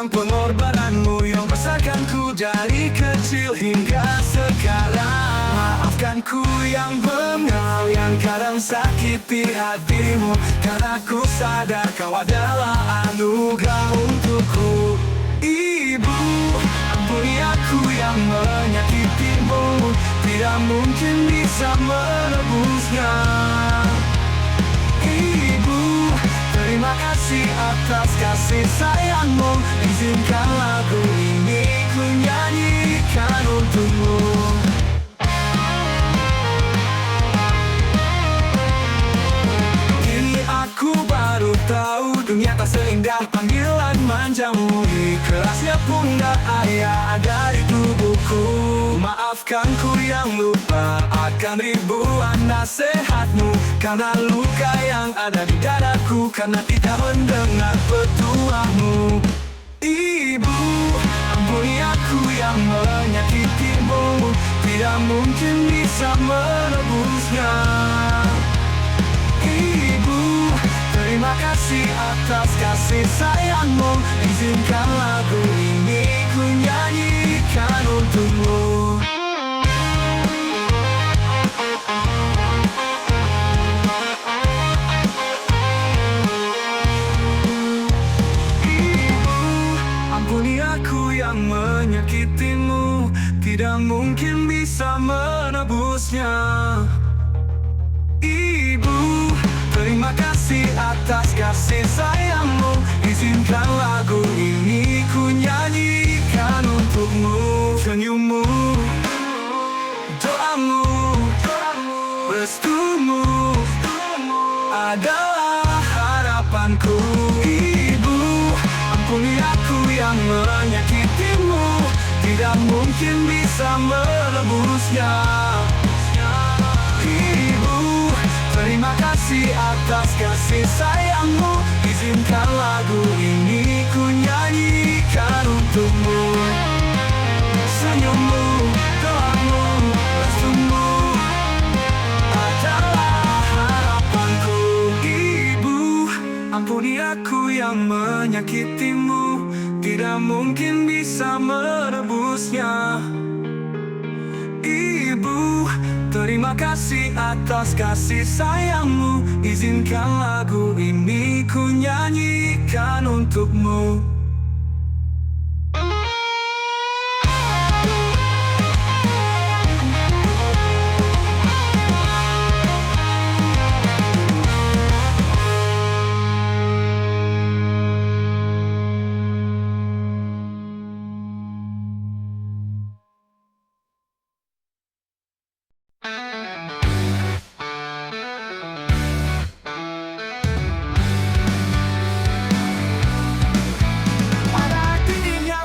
tentang pengorbananmu yang besarkanku dari kecil hingga sekarang. Maafkan ku yang bengal, yang kadang sakiti hatimu, karena ku sadar kau adalah anugerah untukku. Ibu, ampuni aku yang menyakitimu, tidak mungkin bisa menebusnya. Ibu, terima kasih atas kasih sayangmu, izinkan lagu ini ku nyanyikan untukmu. Kini aku baru tahu dunia tak seindah panggilan manjamu. Ikhlasnya pundak ayah dari tubuhku. Maafkan ku yang lupa akan ribuan nasihatmu, karena luka yang ada di dadaku, karena tidak mendengar petuahmu. Ibu, ampuni aku yang menyakitimu, tidak mungkin bisa menebusnya. Ibu, terima kasih atas kasih sayangmu, izinkan lagu ini ku nyanyikan untukmu. Ibu, ampuni aku yang menyakitimu, tidak mungkin bisa menebusnya. Ibu, terima kasih atas kasih sayangmu, izinkan lagu ini ku nyanyikan untukmu. Senyummu, doamu, restumu adalah harapanku. Ibu, ampuni aku yang menyakitimu, tidak mungkin bisa menebusnya. Ibu, terima kasih atas kasih sayangmu, izinkan lagu ini ku nyanyikan untukmu. Senyummu, doamu, restumu adalah harapanku. Ibu, ampuni aku yang menyakitimu, tidak mungkin bisa menebusnya. Ibu, terima kasih atas kasih sayangmu, izinkan lagu ini ku nyanyikan untukmu.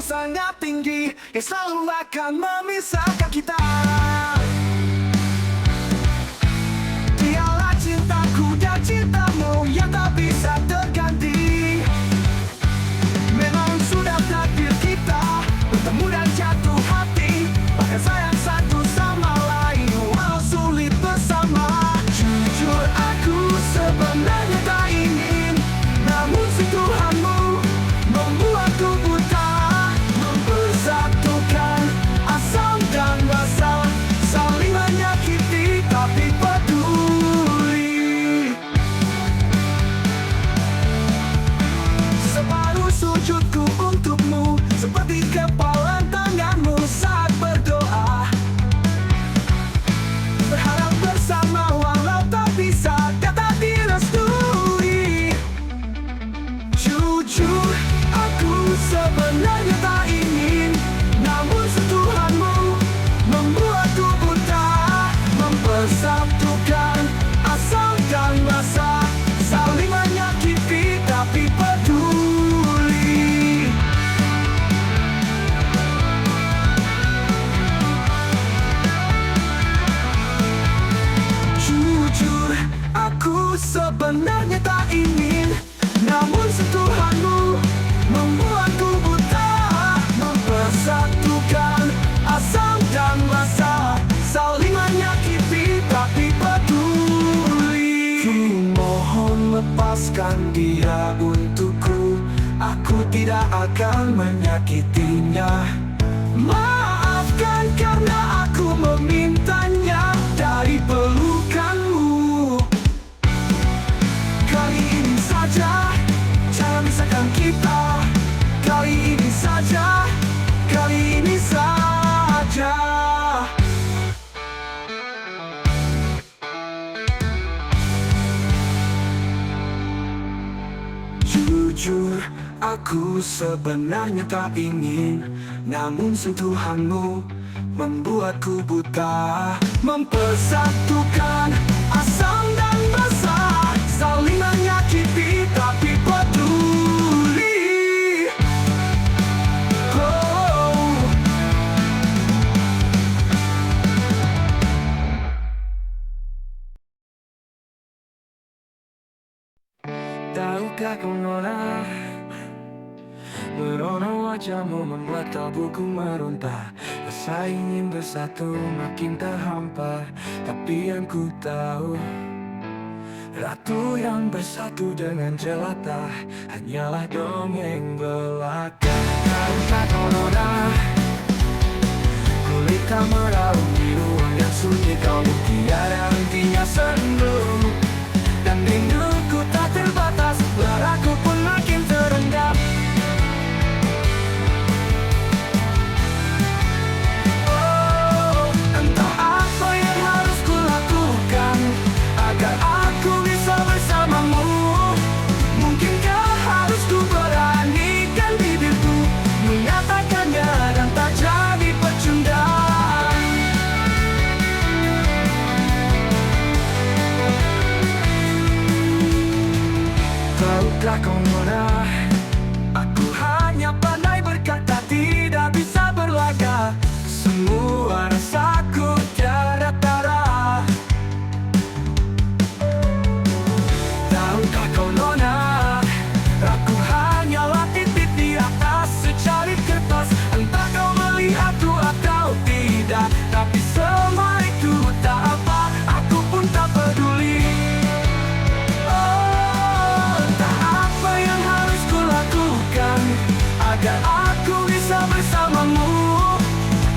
Sangat tinggi yang selalu akan memisahkan kita. Dialah cintaku dan cintamu yang tak bisa terganti. Memang sudah takdir kita bertemu dan jatuh hati, bahkan sayang satu sama lain walau sulit bersama. Jujur aku sebenarnya tak ingin, namun sentuhanmu membuatku buta. Satukan asam dan rasa, saling menyakiti tapi peduli. Separuh sujudku untukmu, seperti kepalan tanganmu saat berdoa. Berharap bersama walau tak bisa, dan tak direstui. Jujur aku sebenarnya tak ingin, namun sentuhanmu membuatku buta. Mempersatukan asal dan rasa, saling menyakiti tapi peduli. Jujur aku sebenarnya tak ingin, namun sentuhanmu membuatku buta. Mempersatukan asam dan rasa, saling menyakiti tapi peduli. Ku mohon lepaskan dia untukku, aku tidak akan menyakitinya. Maafkan karena aku memintanya dari pelukanmu. Kali ini saja, jangan pisahkan kita. Kali ini saja, kali ini saja. Jujur, aku sebenarnya tak ingin, namun sentuhanmu membuatku buta. Mempersatukan asam dan basa, saling menyakiti tapi peduli. Oh. Tahukah kau Nona, merona wajahmu membuat tubuhku meronta. Rasa ingin bersatu makin terhampar, tapi yang ku tahu, ratu yang bersatu dengan jelata hanyalah dongeng belaka. Tahukah kau Nona, kulit tak meraung di ruang yang sunyi, kau tiada hentinya sendu. Dan rinduku tak terbatas, laraku pun makin terendam. Oh, entah apa yang harus kulakukan agar aku bisa bersamamu. Mungkinkah harus ku beranikan bibirku mengatakannya dan tak jadi pecundang. Tahukah kau Nona, aku hanya pandai berkata, tidak bisa berlaga. Semua rasaku tiada tara. Tahukah kau Nona, aku hanyalah titik di atas secari kertas. Entah kau melihatku atau tidak, tapi semua itu tak apa, aku pun tak peduli. Agar aku bisa bersamamu.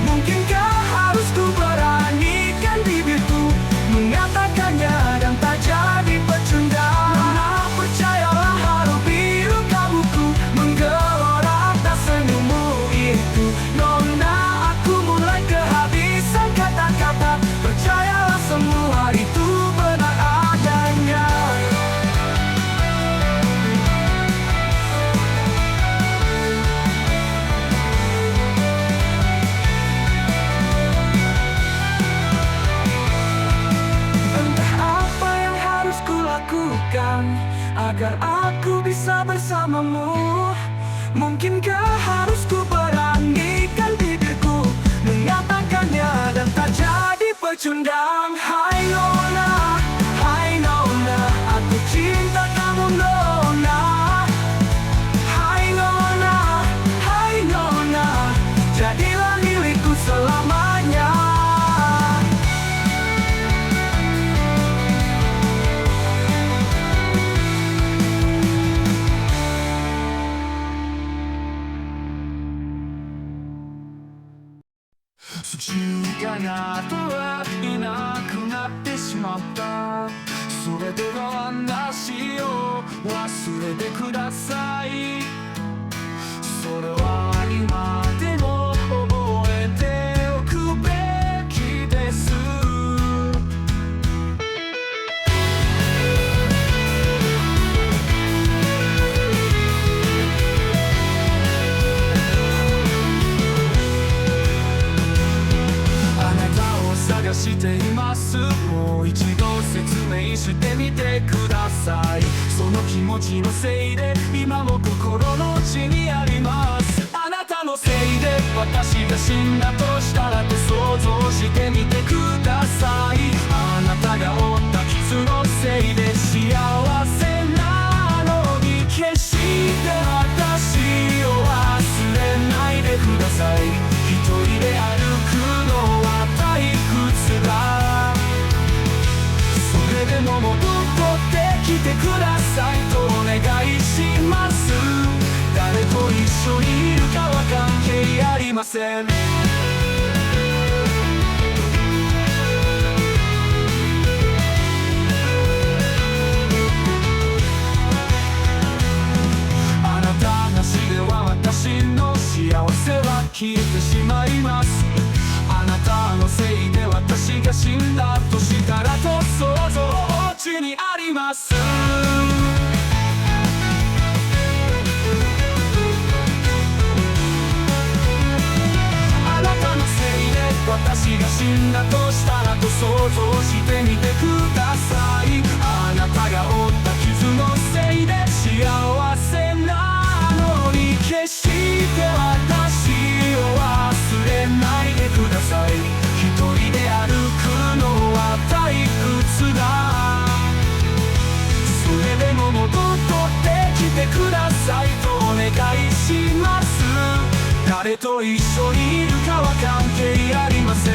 Mungkinkah harus ku beranikan bibirku mengatakannya dan tak jadi pecundang. Nona, percayalah haru biru kalbuku menggelora atas senyummu itu. Nona, aku mulai kehabisan kata-kata. Percayalah semua itu benar adanya. Agar aku bisa bersamamu. Mungkinkah harus ku beranikan bibirku mengatakannya dan tak jadi pecundang. Hai Nona, aku cinta kamu Nona. Hai Nona, jadilah milikku selamanya. Suciなとはいなくなってしまった。それでは話を忘れてください。それは今でも覚えておくべきです。探しています。もう一度説明してみてください。その気持ちのせいで今も心の内にあります。あなたのせいで私が死んだとしたらと想像してみてください。あなたが負った傷のせいで幸せなのに決して私を忘れないでください。一人で歩くのは退屈だ。それでも戻ってきてくださいとお願いします。誰とりません。あなたなしでは私の幸せは消えてしまいます。あなたのせいで私が死んだとしたらと想像中にあります。あなたのせいで私が死んだとしたらと想像してみてください。あなたが負った傷のせいで幸せなのに決して私を忘れないでください。一人で歩くのは退屈だ。それでも戻ってきてくださいとお願いします。誰と一緒にいるかは関係ありません。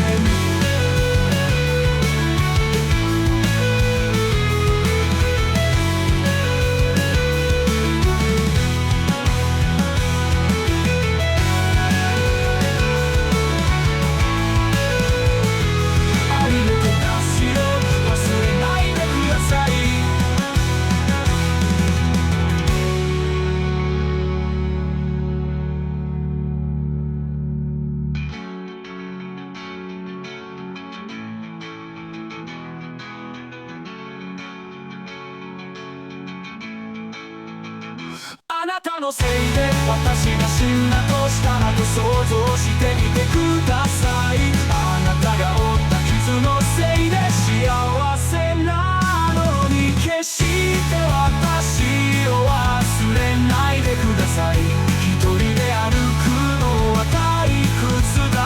あなたのせいで私が死んだとしたらと想像してみてください。あなたが負った傷のせいで幸せなのに決して私を忘れないでください。一人で歩くのは退屈だ。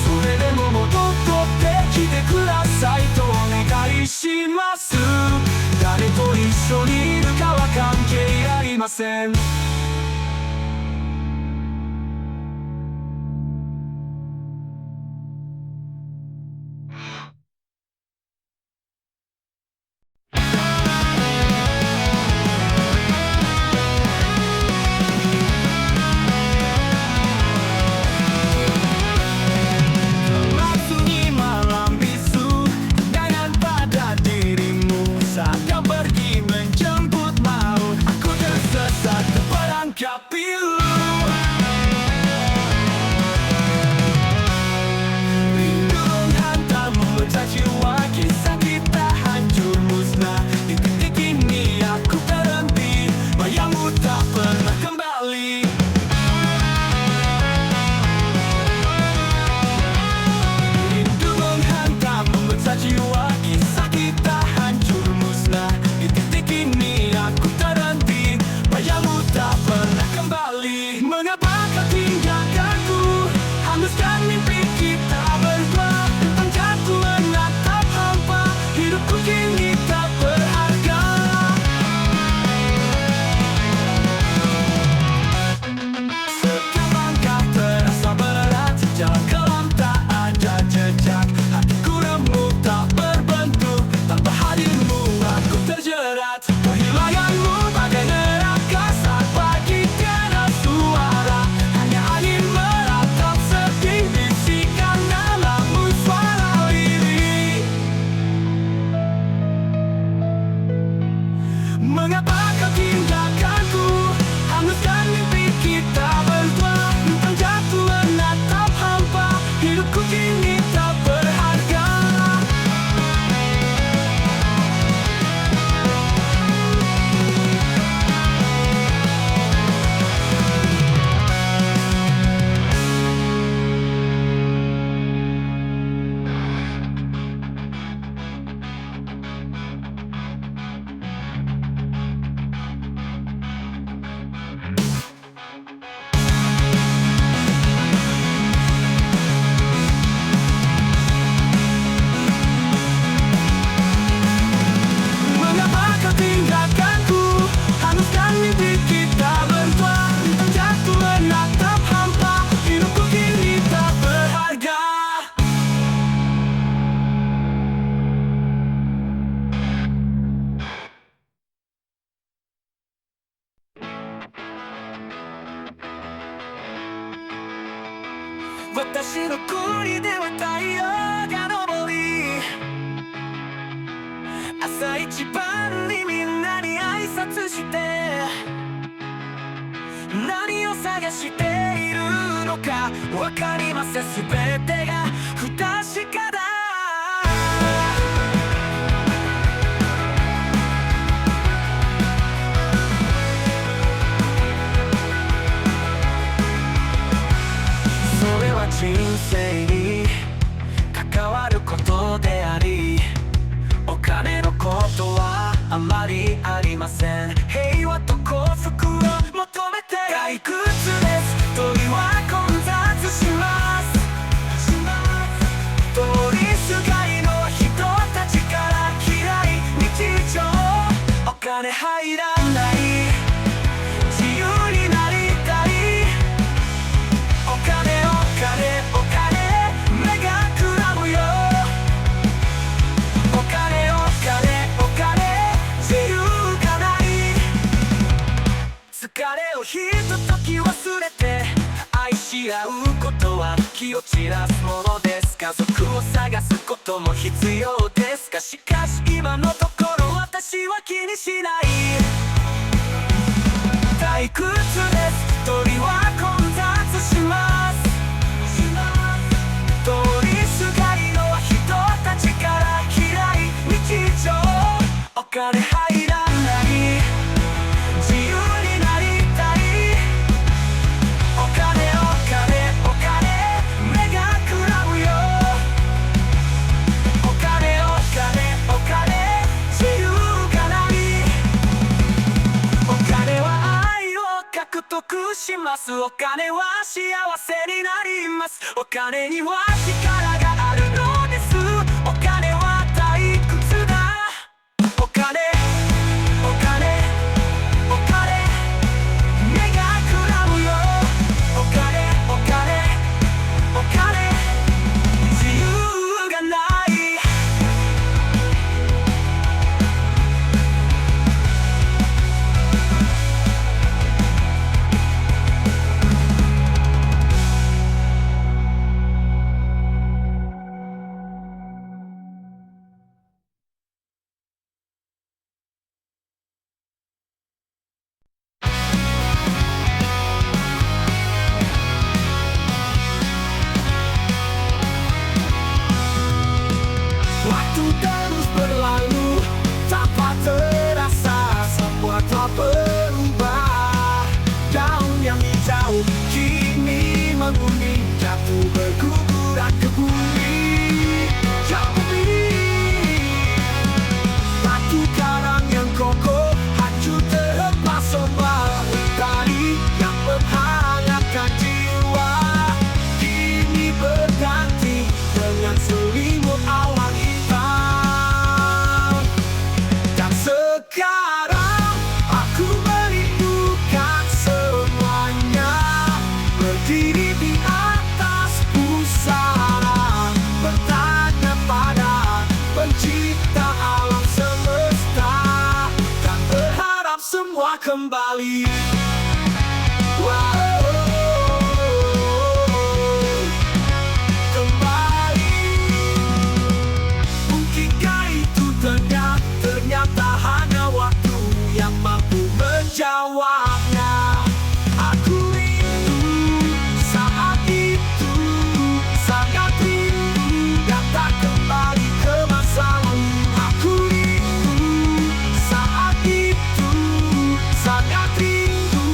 それでも戻ってきてくださいとお願いします。誰と一緒にいるかは関係ありません。Kehilanganmu bagai neraka saat pagi tiada suara. 私の国では太陽が昇り、朝一番にみんなに挨拶して、何を探しているのかわかりません。全てが不確かだ。それは人生に関わることであり、お金のことはあまりありません。平和と幸福を求めて退屈です。鳥は混雑します。通りすがりの人たちから嫌い日常。お金入らない自由になりたい。お金お金お金目がくらむよ。お金お金お金自由がない。疲れをひととき忘れて愛し合うことは気を散らすものです。家族を探すことも必要ですが、しかし今のところ私は気にしない。退屈です。鳥は混雑します。通りすがりの人たちから嫌い日常。お金入らない自由になりたい。お金お金お金目がくらむよ。お金お金お金自由がない。お金は愛を獲得します。お金は幸せになります。お金には力があるのです。お金は退屈だ。お金お金お金目がくらむよ。お金お金お金自由がない。Waktu terus berlalu tanpa terasa, semua telah berubah. Daun yang hijau kini menguning, jatuh berguguran ke bumi. Ya bumi, batu karang yang kokoh hancur terhempas semua. Tali yang menghangatkan jiwa kini berganti dengan selimut awan hitam. Dan sekarang aku merindukan semuanya, berdiri di atas pusara, bertanya pada pencipta alam semesta, dan berharap semua kembali. Kembali. Mungkinkah itu ternyata hanya waktu yang mampu menjawabnya. Aku rindu saat itu, sangat rindu datang kembali ke masa lalu. Aku rindu saat itu, sangat rindu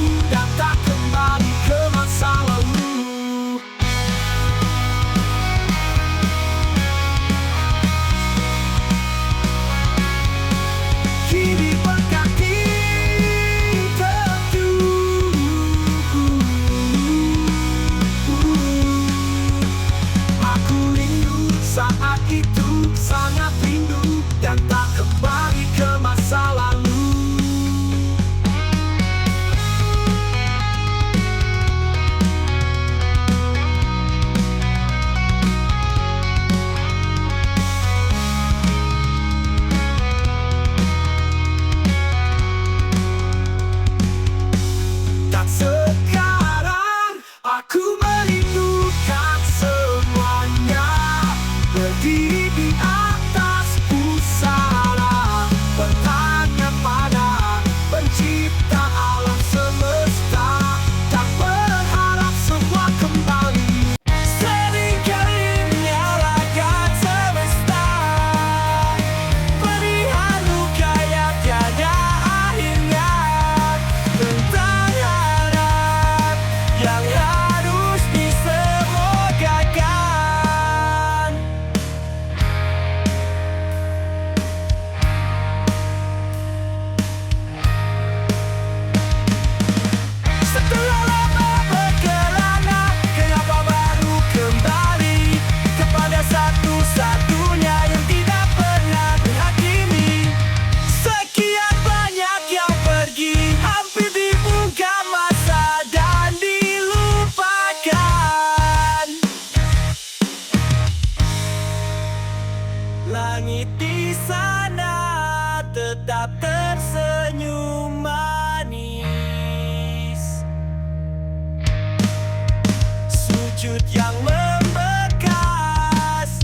sujud yang membekas,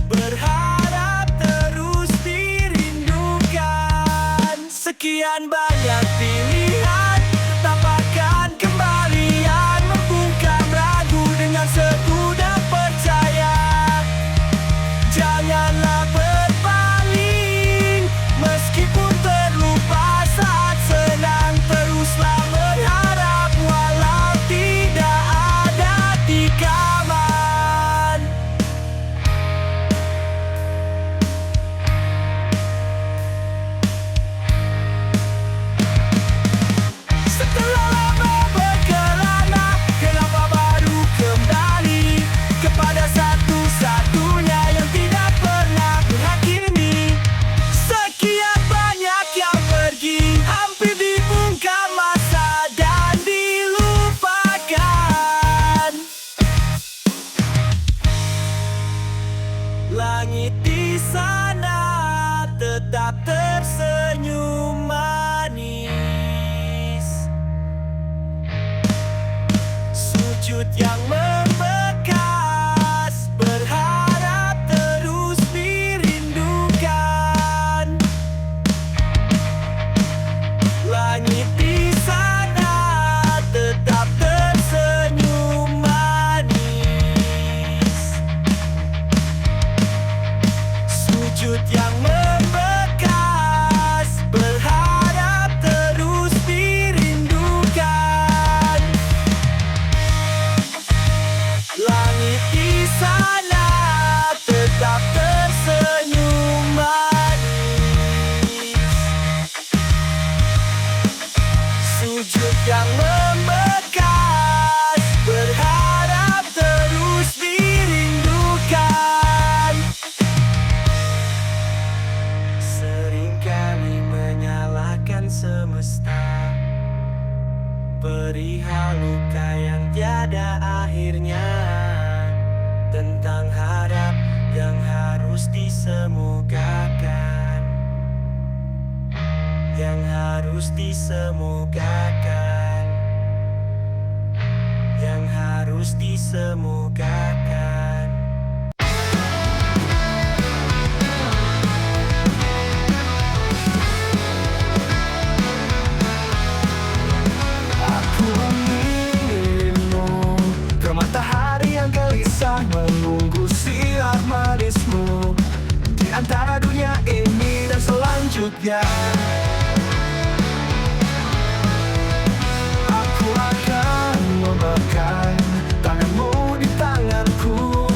berharap terus dirindukan. Sekian banyak pilihan, tetap akan kembalian, membungkam ragu dengan segudang percaya. Janganlah berpaling, meskipun terlupa saat senang, teruslah berharap walau tidak ada tikaman. Setelah lama berkelana, kenapa baru kembali kepada satu-satunya yang tidak pernah menghakimi? Sekian banyak yang pergi, hampir dibungkam masa dan dilupakan. Langit di sana tetap tersenyum manis, sujud yang membekas, berharap terus dirindukan. Langit di sana tetap tersenyum manis, sujud yang membekas, berharap terus dirindukan. Langit di sana tetap tersenyum manis, sujud yang membekas, berharap terus dirindukan. Seringkali menyalahkan semesta perihal luka yang tiada akhirnya, tentang harap yang harus disemogakan, yang harus disemogakan, yang harus disemogakan. Aku mengirimmu ke matahari yang gelisah, menunggu siar manismu di antara dunia ini dan selanjutnya. Aku akan memegang tanganmu di tanganku,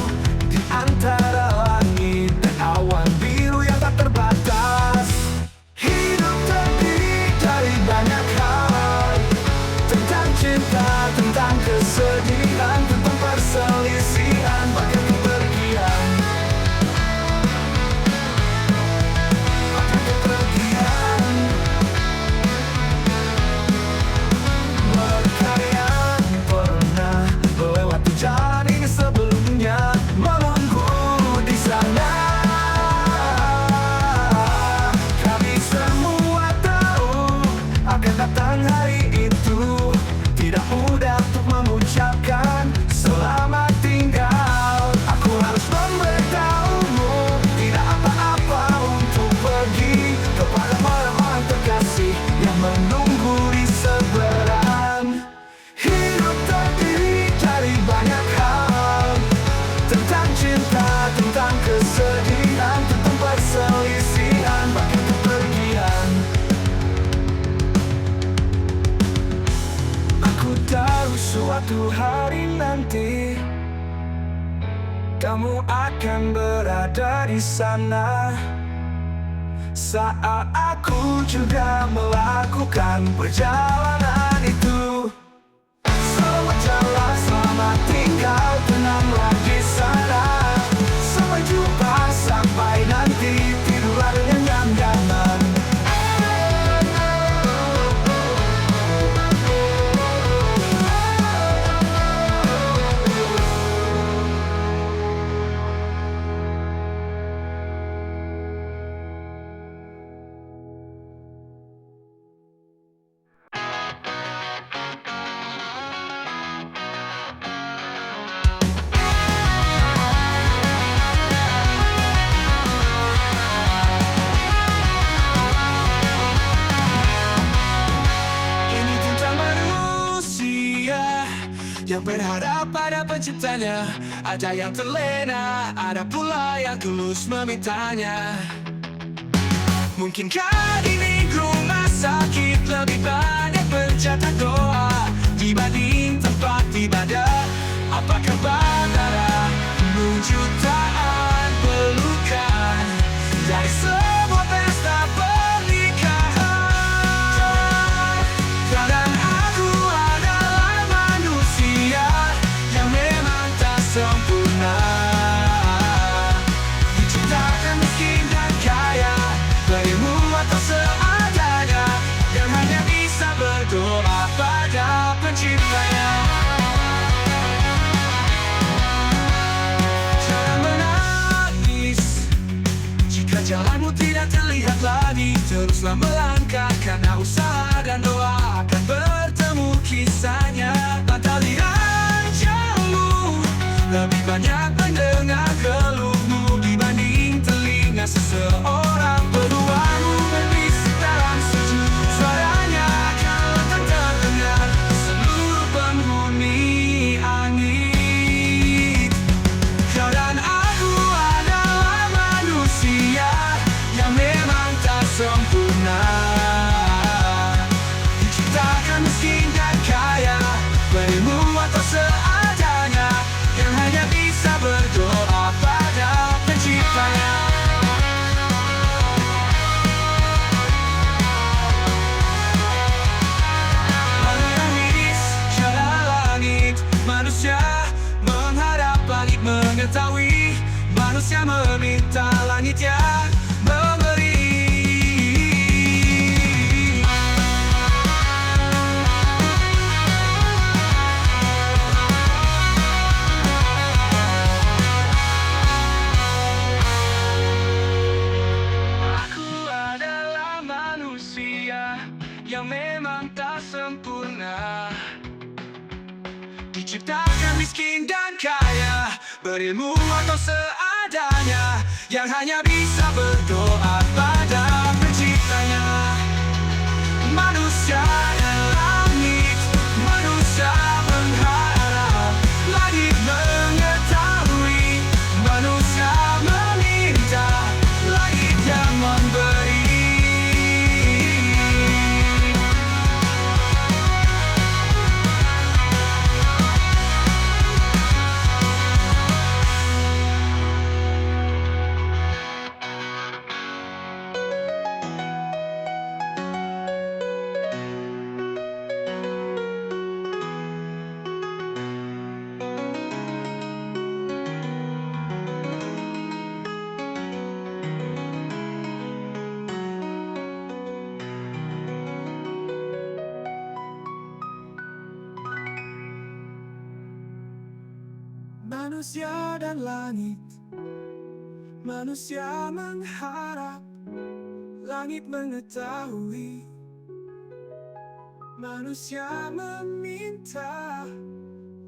di antara langit dan awan biru yang tak terbatas. Hidup terdiri dari banyak hal, tentang cinta, tentang kesedihan, tentang perselisihan, bahkan kepergian. Bahkan kepergian. Mereka yang pernah melewati jalan ini sebelumnya menunggu di sana. Kami semua tahu akan datang hari itu, tidak mudah untuk mengucapkan selamat tinggal. Aku harus memberitahumu, tidak apa-apa untuk pergi kepada orang-orang terkasih yang menunggu di seberang. Hidup terdiri dari banyak hal, tentang cinta, tentang kesedihan, tentang perselisihan, bahkan kepergian. Aku tahu suatu hari nanti kamu akan berada di sana, saat aku juga melakukan perjalanan itu. Selamat jalan, selamat tinggal, tenanglah di sana. Sampai jumpa, sampai nanti, tidurlah dengan nyaman. yang berharap pada penciptanya. Ada yang terlena, ada pula yang tulus memintanya. Mungkinkah ini rumah sakit lebih banyak pencatat doa dibanding tempat ibadah? Apakah bandara penuh jutaan pelukan dari semua pesta pernikahan? Kadang aku adalah manusia yang memang tak sempurna, diciptakan miskin dan kaya, berilmu atau seadanya, yang hanya bisa berdoa pada penciptanya. Jangan menangis jika jalanmu tidak terlihat lagi. Teruslah melangkah, karena usaha dan doa akan bertemu kisahnya. Mata lihat jauh, lebih banyak mendengar keluhmu dibanding telinga seseorang. Peluangmu berbisik dalam sejuk, suaranya akan terdengar seluruh penghuni langit. Kau dan aku adalah manusia yang memang tak sempurna, diciptakan miskin dan kaya, berilmu atau seadanya, yang hanya bisa berdoa pada penciptanya. Menangis jalan langit, manusia mengharap langit mengetahui, manusia meminta langit yang memberi. Aku adalah manusia yang memang tak sempurna, diciptakan miskin dan kaya, berilmu atau seadanya, yang hanya bisa berdoa pada penciptanya. Manusia dan langit, manusia mengharap langit mengetahui, manusia meminta langit yang memberi. Manusia dan langit, manusia mengharap langit mengetahui, manusia meminta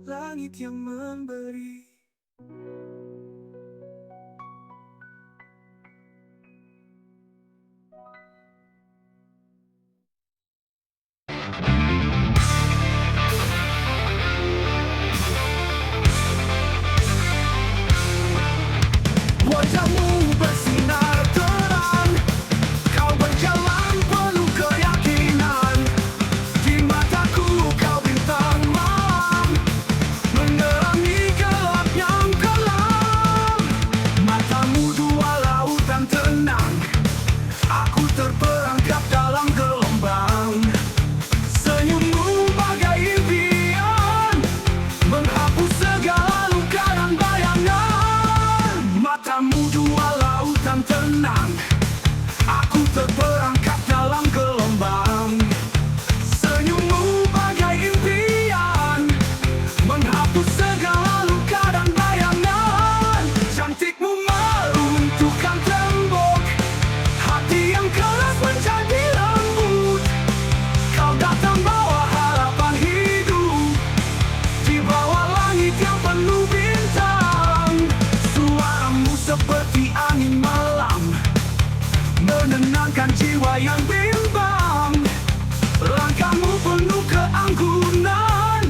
langit yang memberi. Wajahmu bersinar terang, kau berjalan penuh keyakinan. Di mataku kau bintang malam, menerangi gelap yang kelam. Matamu dua lautan tenang, aku terperangkap dalam gelombang. Senyummu bagai impian, menghapus segala luka dan bayangan. Matamu dua lautan tenang, aku terperangkap dalam gelombang. Senyummu bagai impian, menghapus segala luka dan bayangan. Cantikmu meruntuhkan tembok, hati yang keras menjadi lembut. Kau datang bawa harapan hidup, di bawah langit yang penuh bintang. Suaramu seperti angin malam, menenangkan jiwa yang bimbang. Langkahmu penuh keanggunan,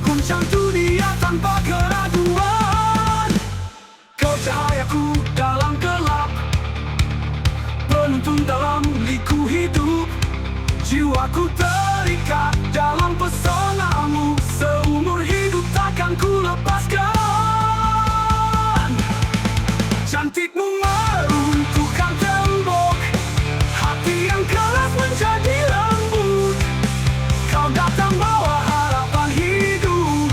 guncang dunia tanpa keraguan. Kau cahayaku dalam gelap, penuntun dalam liku hidup. Jiwaku terikat dalam pesonamu, seumur hidup takkan ku lepaskan. Cantikmu meruntuhkan tembok, hati yang keras menjadi lembut. Kau datang bawa harapan hidup,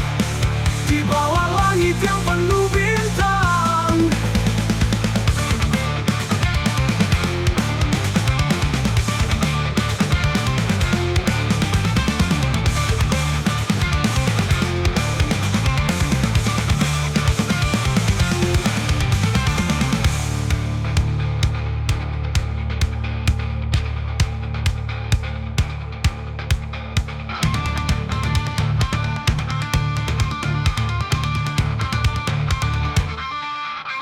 di bawah langit yang penuh bintang.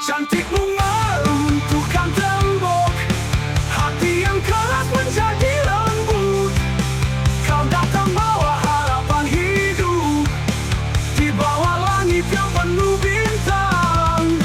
Cantikmu meruntuhkan tembok, hati yang keras menjadi lembut. Kau datang bawa harapan hidup, di bawah langit yang penuh bintang.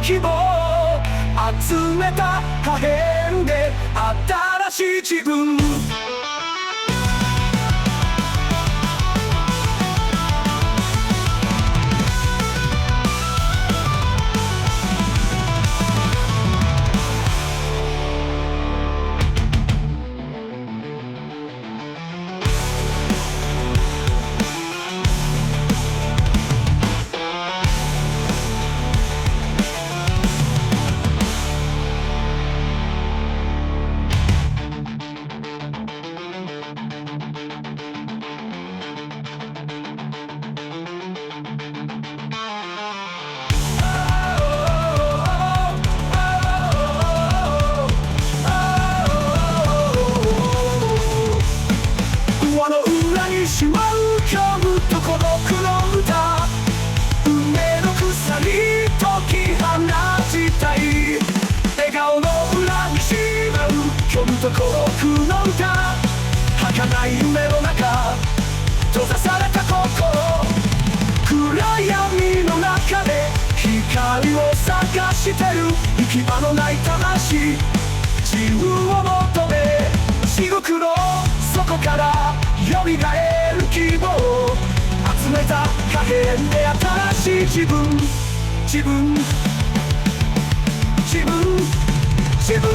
希望集めた破片で新しい自分しまう今日と孤独の歌梅の鎖解き放ちたい笑顔の裏にしまう今日と孤独の歌儚い夢の中閉ざされた心暗闇の中で光を探してる行き場のない魂自由を求め地獄の底から蘇る希望集めた破片で新しい自分自分自分自分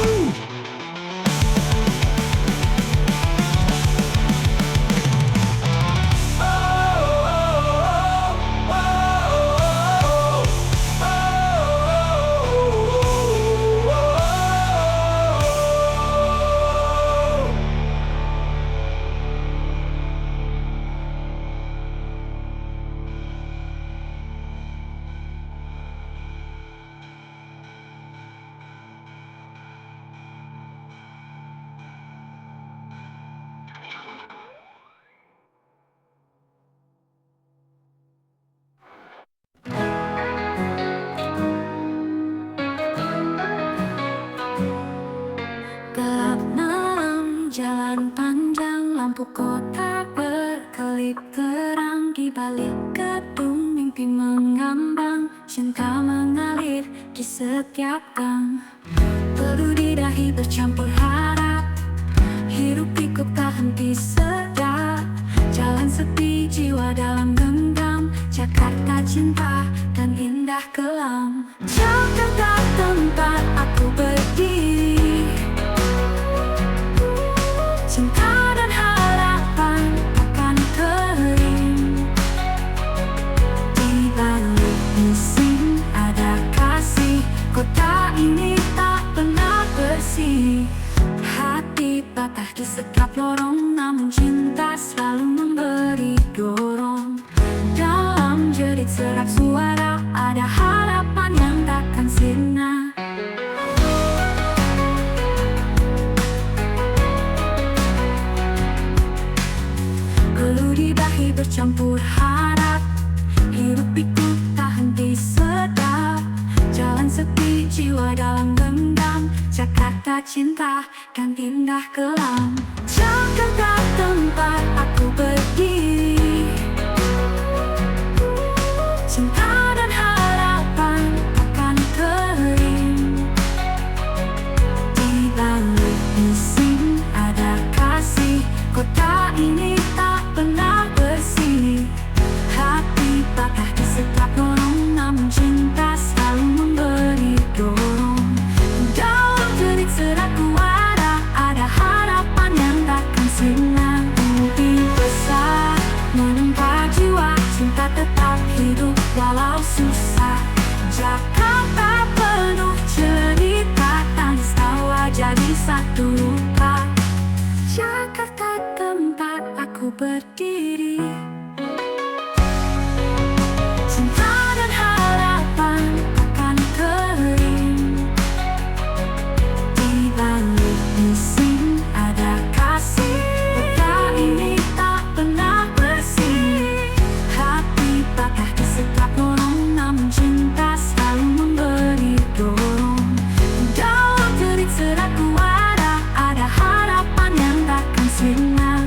Gelap malam, jalan panjang, lampu kota berkelip terang. Di balik gedung mimpi mengambang, cinta mengalir di setiap gang. Peluh di dahi bercampur harap, hirup pikuk tak henti sedap. Jalan sepi, jiwa dalam genggam, Jakarta cinta dan indah kelam. Jakarta tempat aku berdiri, cinta dan harapan akan kering. Di balik musim ada kasih, kota ini tak pernah bersih. Hati patah di setiap lorong, namun cinta selalu memberi dorong. Dalam jerit serak suara ada harapan yang takkan sirna. Di dahi bercampur harap, hirup pikuk tak henti sedap. Jalan sepi, jiwa dalam genggam, Jakarta cinta dan indah kelam. Jakarta tempat aku berdiri, cinta dan harapan akan kering. Di balik musim ada kasih, kota ini tak pernah bersih. Hati patah di setiap lorong, namun cinta selalu memberi dorong. Dalam jerit serak suara ada harapan yang takkan sirna. Mimpi besar menempa jiwa, cinta tetap hidup walau susah. Jakarta penuh cerita, tangis tawa jadi satu luka. Jakarta tempat aku berdiri, cinta dan harapan akan kering. Di balik musim ada kasih, kota ini tak pernah bersih. Hati patah di setiap lorong, namun cinta selalu memberi dorong. Dalam jerit serak suara ada harapan yang takkan sirna.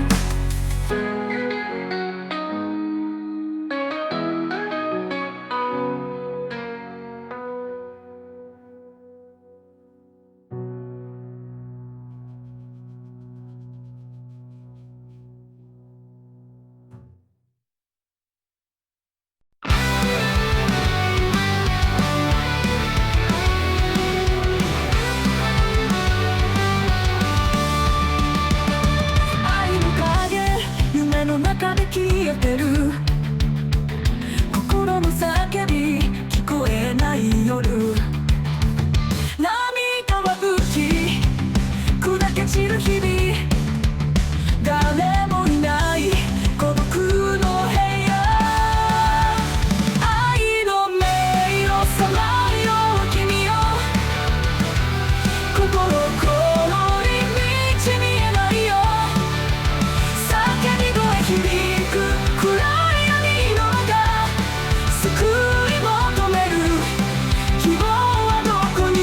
ちる日々誰もいない孤独の部屋愛の迷路さまよう君よ心このり道見えないよ叫び声響く暗闇の中救い求める希望はどこに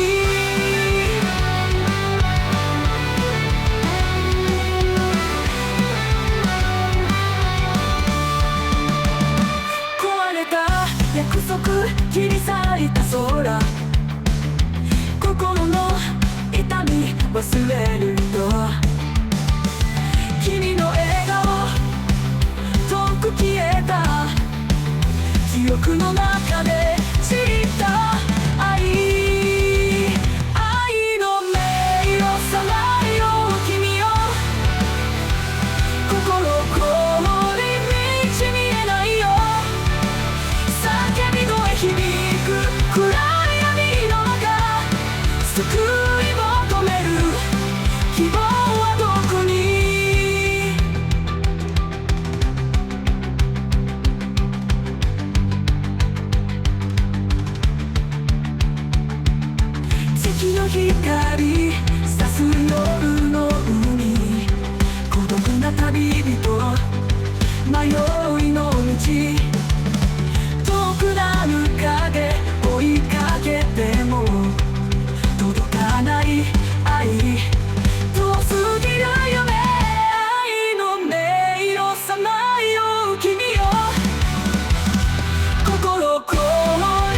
壊れた約束切り裂いた空心の痛み忘れると君の笑顔遠く消えた記憶の中で知った愛の迷路さまよう君よ心こもり道見えないよ叫び声響く暗闇の中救い求める希望はどこに月の光さす夜の海孤独な旅人迷いの道遠くなる影追いかけても届かない愛遠すぎる夢愛の迷路さまよう君よ心こもり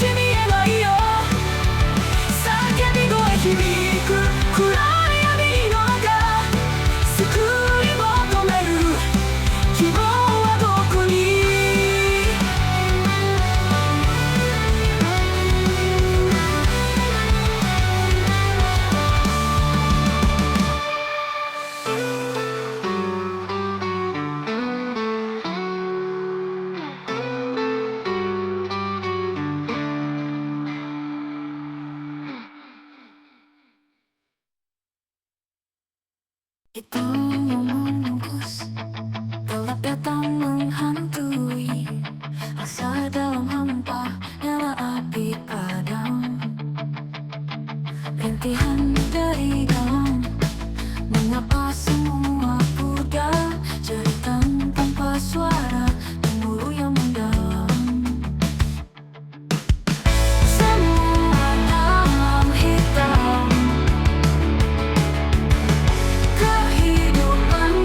道見えないよ叫び声響く暗闇の中救い求める希望はどこにItu membungkus gelap datang menghantui rasa dalam hampa nyala api padam rintihan dari dalam mengapa semua pudar jeritan tanpa suara gemuruh yang mendalam semua dalam hitam kehidupan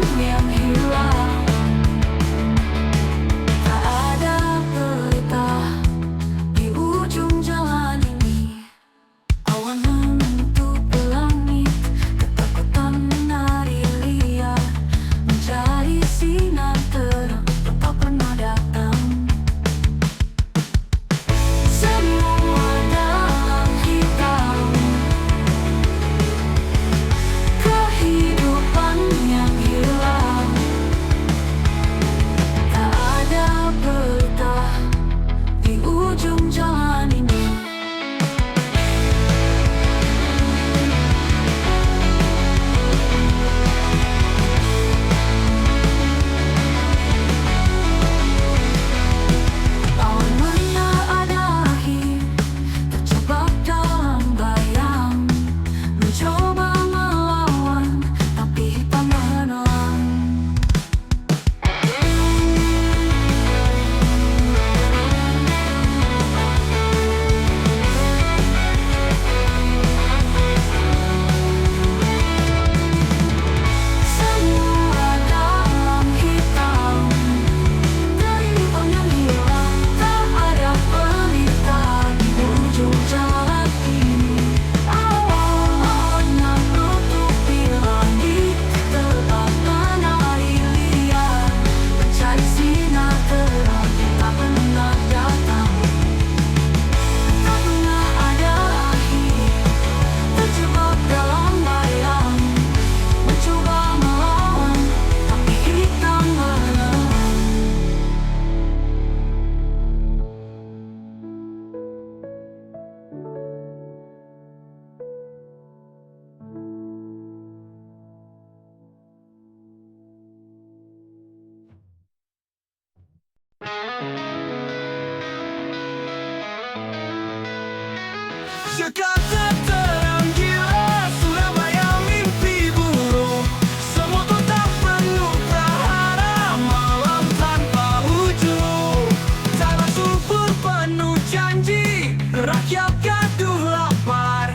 Jakarta terang gila, Surabaya mimpi buruk. Semua kota penuh prahara, malam tanpa ujung. Tanah subur penuh janji, rakyat gaduh lapar.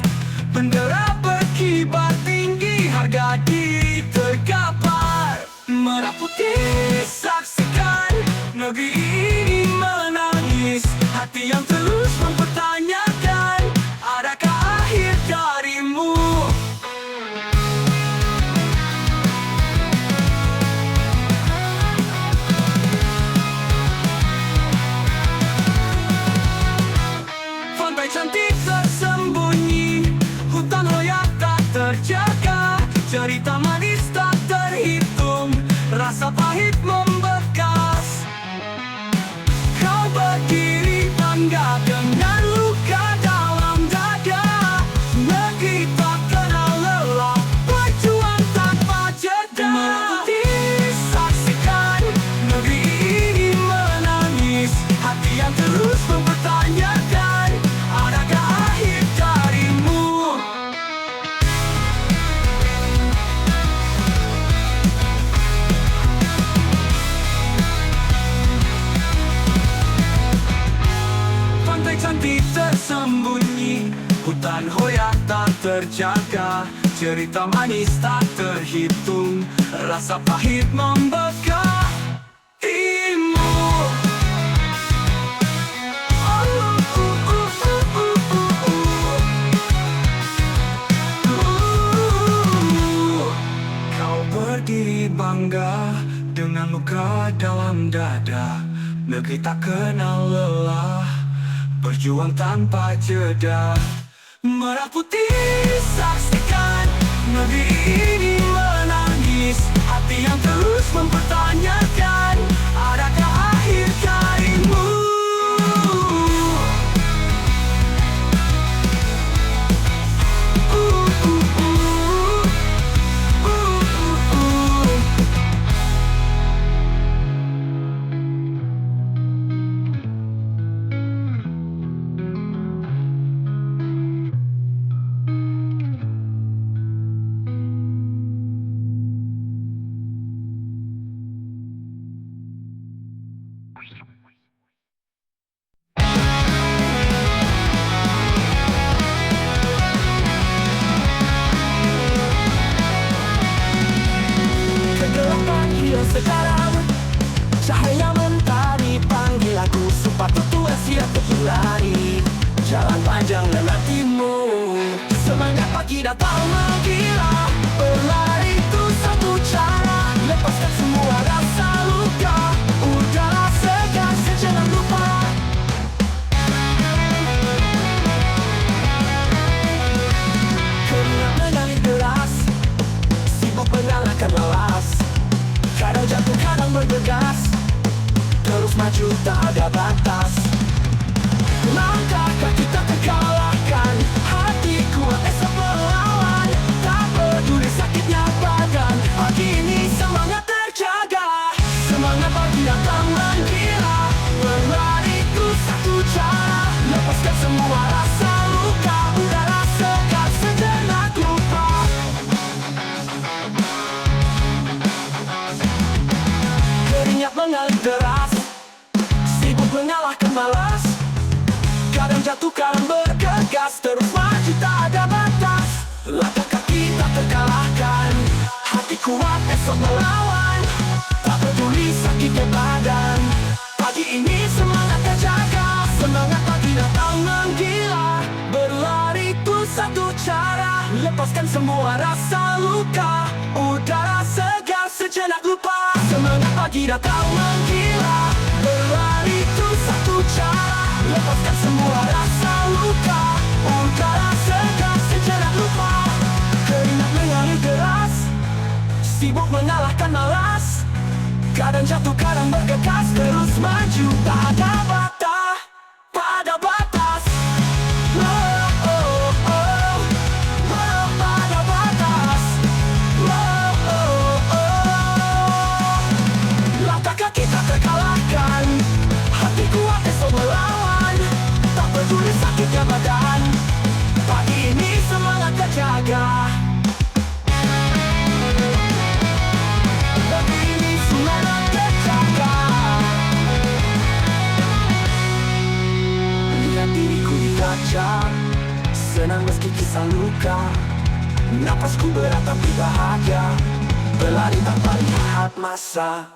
Bendera berkibar tinggi, harga diri terkapar. Merah putih saksikan, negeri ini menangis. Hati yang terus mempertanyakan, adakah akhir darimu? Pantai cantik tersembunyi, hutan hoyak tak terjaga. Cerita manis tak terhitung, rasa pahit membekas. Kau berdiri bangga dengan luka dalam dada. Negeri tak kenal lelah, berjuang tanpa jeda. Merah saksikan, negeri ini menangis. Hati yang terus mempertanyakan, adakah akhir darimu? Pantai cantik tersembunyi, hutan hoyak tak terjaga. Cerita manis tak terhitung, rasa pahit membekas. Imu. Kau berdiri bangga dengan luka dalam dada. Negeri tak kenal lelah, berjuang tanpa jeda. Merah putih saksikan, negeri ini menangis. Hati yang terus mempertanyakan, adakah akhir darimu? Kegelapan hilang sekarang, cahaya mentari panggil aku. Sepatu tua siap berlari, jalan panjang lelatimu. Semangat pagi datang menggila, berlari itu satu cara. Lepaskan semua rasa luka, udara segar sejenak lupa. Keringat mengalir deras, sibuk mengalahkan lelas. Kadang jatuh, kadang bergegas, terus maju tak ada batas. Langkah kaki tak terkalahkan, hati kuat esok melawan. Tak peduli sakitnya badan, pagi ini semangat terjaga. Semangat pagi datang menggila, berlari itu satu cara. Lepaskan semua rasa luka, udara segar sejenak lupa. Keringat mengalir deras, sibuk mengalahkan malas. Kadang jatuh, kadang bergegas, terus maju tak ada batas. Langkah kaki tak terkalahkan, hati kuat esok melawan. Tak peduli sakitnya badan, pagi ini semangat terjaga. Semangat pagi datang menggila, berlari itu satu cara. Lepaskan semua rasa luka, udara segar sejenak lupa. Semangat pagi datang menggila, berlari itu satu cara. Lepaskan semua rasa luka, udara segar sejenak lupa. Keringat mengalir deras, sibuk mengalahkan malas. Kadang jatuh, kadang bergegas, terus maju tak ada batas, tak ada batas. Oh, oh, oh. Oh, tak ada batas. Oh, oh, oh. Langkah kaki tak terkalahkan, hati kuat esok melawan. Tak peduli sakitnya badan, Napasku berat tapi bahagia, berlari tanpa lihat masa.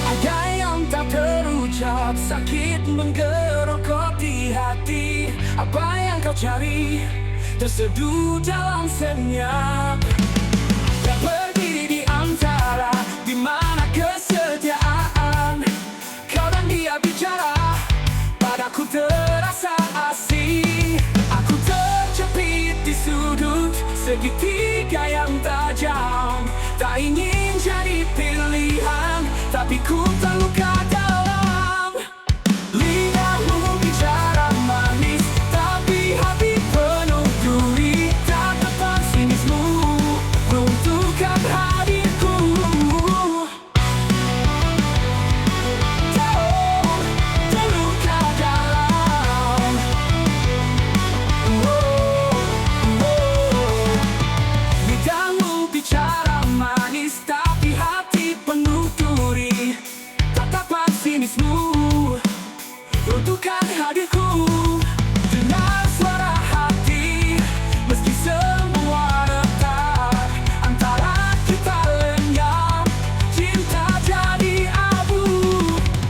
Ada yang tak terucap, sakit menggerogot di hati. Apa yang kau cari terseduh dalam senyap, dan berdiri di antara di mana kesetiaan. Kau dan dia bicara, padaku terasa asing. Aku terjepit di sudut segitiga yang tajam. Tak ingin jadi pilihan, tapi ku terluka dalam. Lidahmu bicara manis, tapi hati penuh duri. Tatapan sinismu runtuhkan hadirku. Jauh terluka dalam. Lidahmu bicara manis, tapi hati penuh duri. Tatapan sinismu runtuhkan hadirku. Dengar suara hati, meski semua retak. Antara kita lenyap, cinta jadi abu.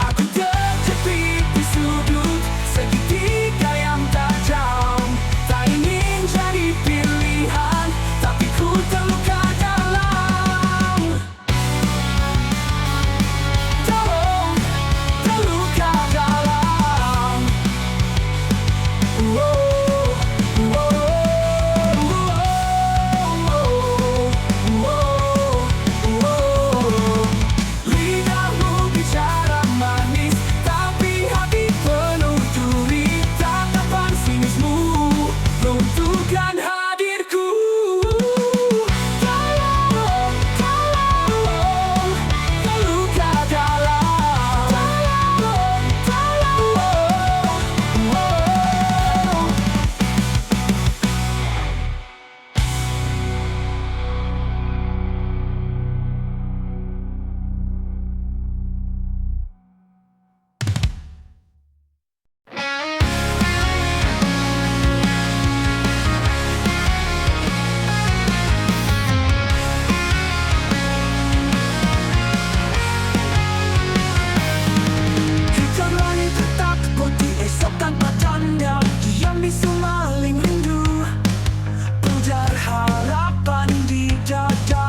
Aku terjepit di sudut segitiga yang tajam. Tak ingin jadi pilihan, tapi ku terluka dalam. Jauh terluka dalam. Lidahmu bicara manis, tapi hati penuh duri. Tatapan sinismu runtuhkan hadirku. Dalam, terluka dalam. Hitam langit tetap putih esok tanpa tanda. Diam bisu maling rindu, pujar harapan di dada.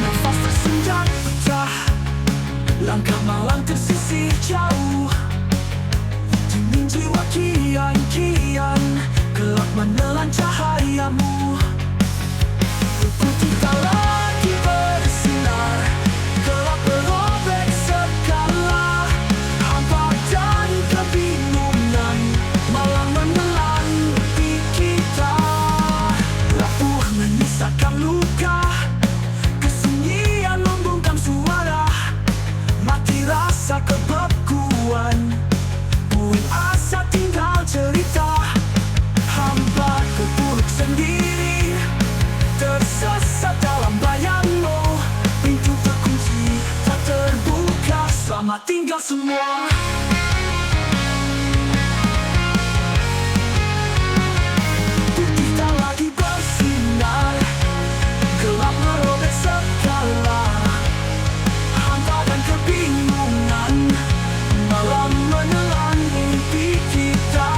Nafas tersendat pecah, langkah malang tersisih jauh. Dingin jiwa kian-kian, gelap menelan cahayamu. Putih tak lagi bersinar, gelap berobek segala. Hampa dan kebingungan, malam menelan di kita. Rapuh menyisakan luka, kesunyian membungkam suara. Mati rasa kebekuan, puing asa tinggal cerita. Hampa terpuruk sendiri, tersesat dalam bayangmu. Pintu terkunci, tak terbuka. Selamat tinggal semua. Putih tak lagi bersinar, gelap merobek segala. Hampa dan kebingungan, malam menelan mimpi kita.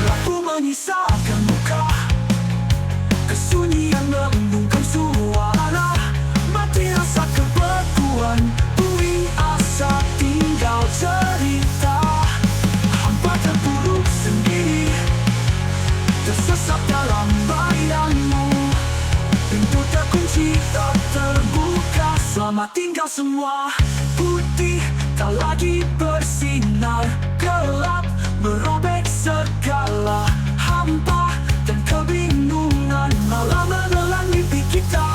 Rapuh menyisakan luka, kesunyian membungkam suara. Mati rasa kebekuan, puing asa tinggal cerita. Hampa terpuruk sendiri, tersesat dalam bayangmu. Pintu terkunci, tak terbuka. Selamat tinggal semua. Putih tak lagi bersinar, gelap merobek segala. Hampa dan kebingungan, malam menelan mimpi kita.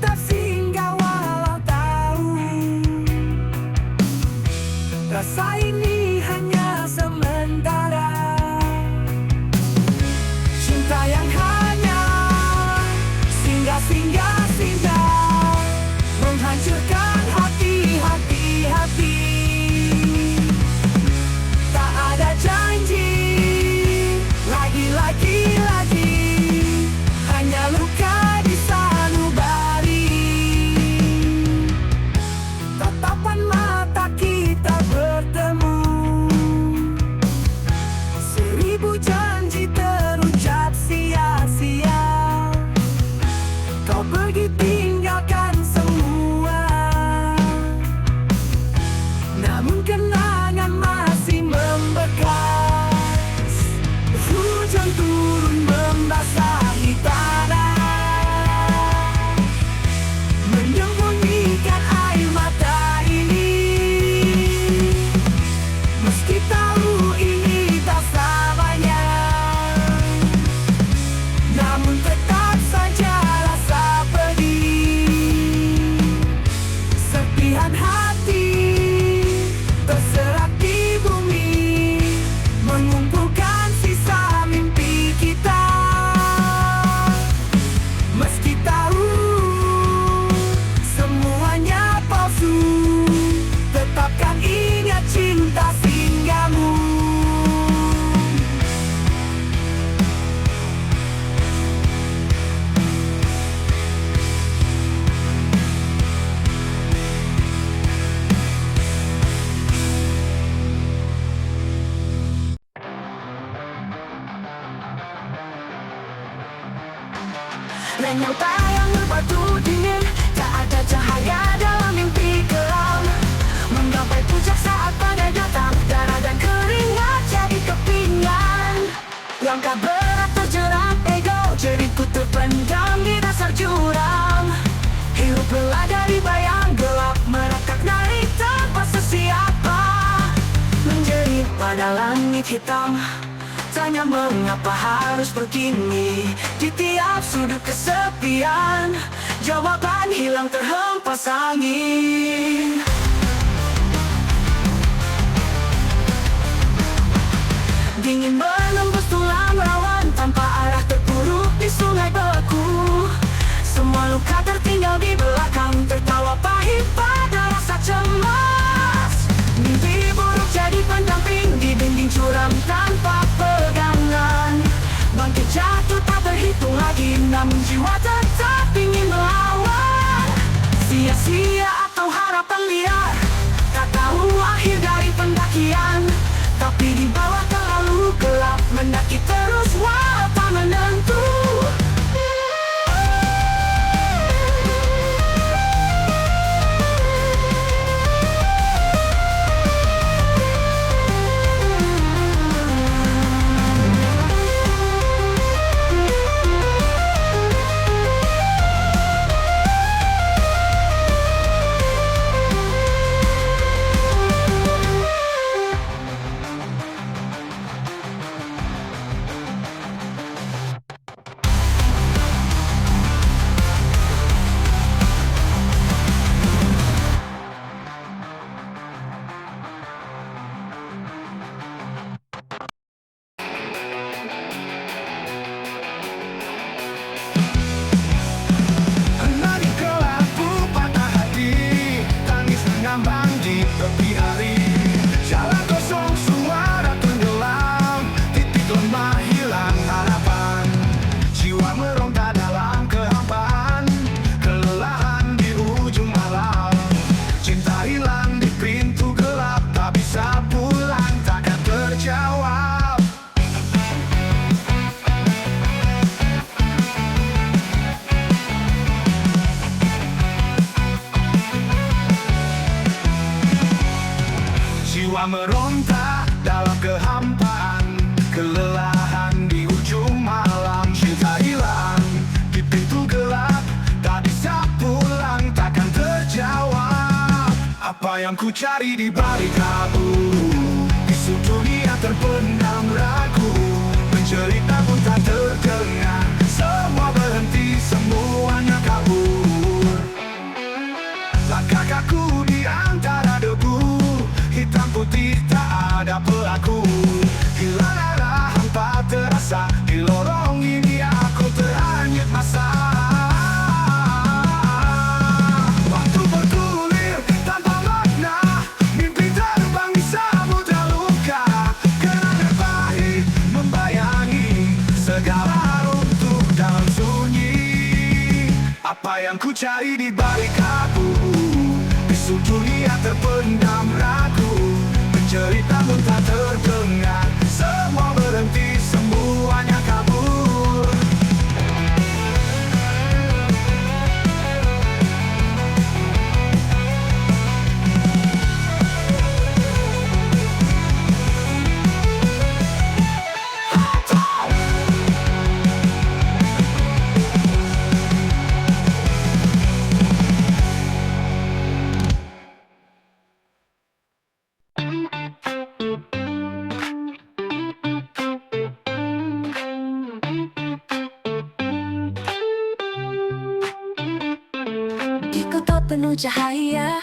tetap singgah walau tahu rasa ini hanya sementara. Cinta yang hanya singgah menghancurkan hati. Tak ada janji lagi, hanya luka di sanubari. Tatapan mata kita bertemu, 1000 janji terucap sia-sia. Kau pergi tinggalkan semua, namun kenangan masih membekas. Hujan turun membasahi tanah, menyembunyikan air mata ini. Meski tahu ini tak selamanya, namun tetap saja rasa pedih. Serpihan hati terserak di bumi, mengumpulkan sisa mimpi kita. Meski tahu semuanya palsu, tetapkan ingat cinta singgahmu. Renyah tayang berbatu dingin, tak ada cahaya dalam mimpi kelam. Menggapai puncak saat badai datang, darah dan keringat jadi kepingan. Langkah berat terjerat ego, jeriku terpendam di dasar jurang. Hirup lelah dari bayang gelap, merangkak naik tanpa sesiapa. Menjerit pada langit hitam, tanya mengapa harus begini. Di tiap sudut kesepian, jawaban hilang terhempas angin. Dingin menembus tulang rawan, tanpa arah terpuruk di sungai beku. Semua luka tertinggal di belakang, tertawa pahit pada rasa cemas. Mimpi buruk jadi pendamping di dinding curam tanpa pegangan. Bangkit jatuh tak terhitung lagi, namun jiwa tetap ingin melawan. Sia-sia atau harapan liar, tak tahu akhir dari pendakian. Tapi di bawah terlalu gelap, mendaki terus walau tak menentu. Jiwa meronta dalam kehampaan, kelelahan di ujung malam. Cinta hilang di pintu gelap, tak bisa pulang, takkan terjawab. Apa yang ku cari di balik kabut, isu dunia terpendam ragu. Mencerita pun tak terdengar, semua berhenti, semuanya kabur. cintailah di balik aku. Bisu dunia terpendam ragu, menceritamu tak terdengar. Semua berhenti, semuanya kabur. Di kota penuh cahaya,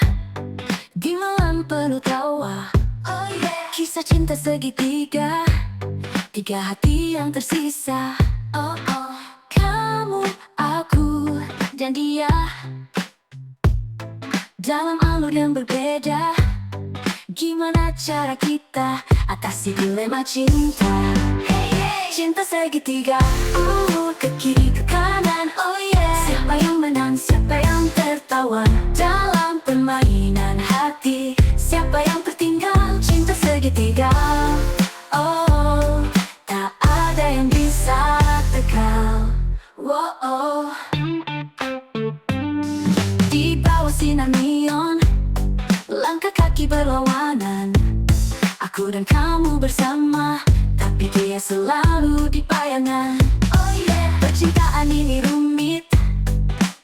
di malam penuh tawa. Oh yeah. Kisah cinta segitiga, tiga hati yang tersisa. Oh oh. Kamu, aku, dan dia, dalam alur yang berbeda. Gimana cara kita atasi dilema cinta? Hey, hey. Cinta segitiga, ke kiri ke kanan. Oh yeah. Siapa yang menang, siapa yang tertawan dalam permainan hati? Siapa yang tertinggal? Cinta segitiga. Oh, tak ada yang bisa tekal. Wow. Di bawah sinar neon, langkah kaki berlawanan. Aku dan kamu bersama, tapi dia selalu di bayangan. Oh yeah. Percintaan ini rumit,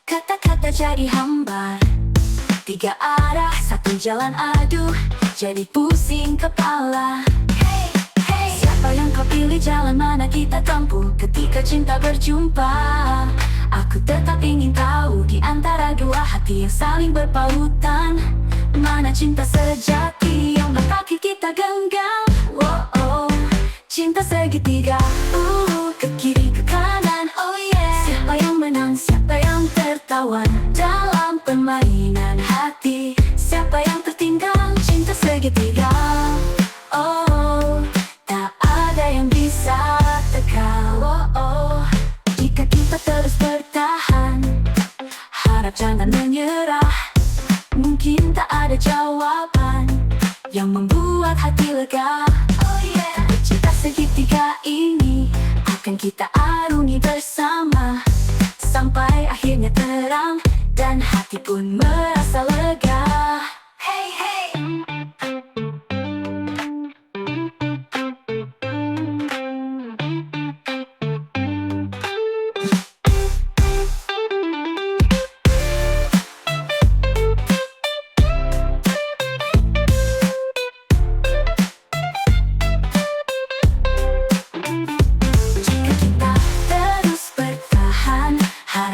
kata-kata jadi hambar. Tiga arah, satu jalan, aduh, jadi pusing kepala. Hey, hey. Siapa yang kau pilih, jalan mana kita tempuh ketika cinta berjumpa? Aku tetap ingin tahu, di antara dua hati yang saling berpautan, mana cinta sejati yang bakal kita genggam? Wow, cinta segitiga, ke kiri ke kanan. Oh yeah. Siapa yang menang, siapa yang tertawan dalam permainan hati? Siapa yang tertinggal? Cinta segitiga. Oh, tak ada yang bisa tekal. Oh, jika kita terus bertahan, harap jangan menyerah. Mungkin tak ada jawaban yang membuat hati lega. Oh yeah. Cinta segitiga ini akan kita arungi bersama, sampai akhirnya terang dan hati pun merasa lega. Hey, hey.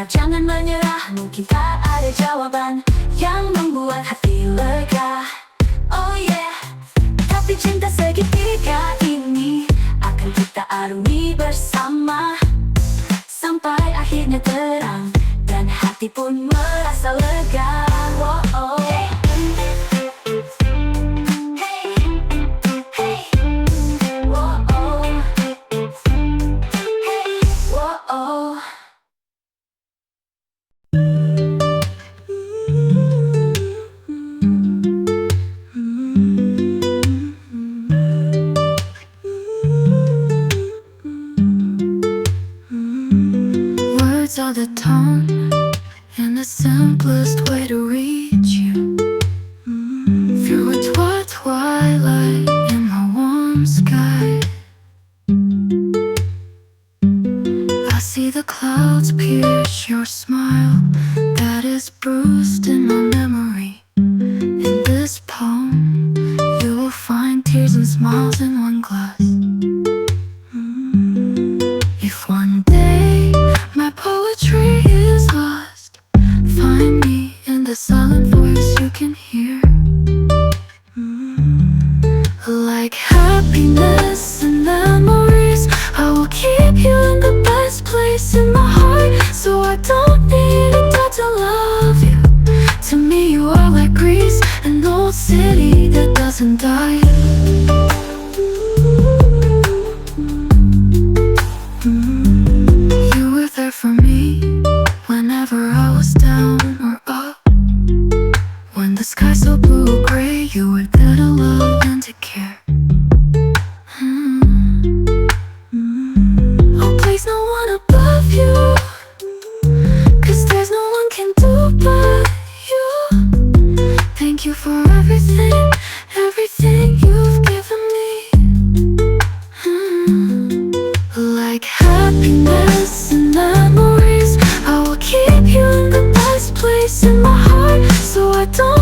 Jangan menyerah, mungkin tak ada jawaban yang membuat hati lega. Oh yeah. Tapi cinta segitiga ini akan kita arungi bersama, sampai akhirnya terang dan hati pun merasa lega. Wow. Hey. Hey. Wow. Hey. Wow. Are the tone and the simplest way to reach you through a twilight in the warm sky. I see the clouds pierce your smile that is bruised in my memory. In this poem, you will find tears and smiles in one glass. If one day my poetry is lost, find me in the silent voice you can hear. Like happiness and memories, I will keep you in the best place in my heart. So I don't need a doubt to love you. To me you are like Greece, an old city that doesn't die. You were there for me whenever I was down or you for everything, everything you've given me. Like happiness and memories, I will keep you in the best place in my heart, so I don't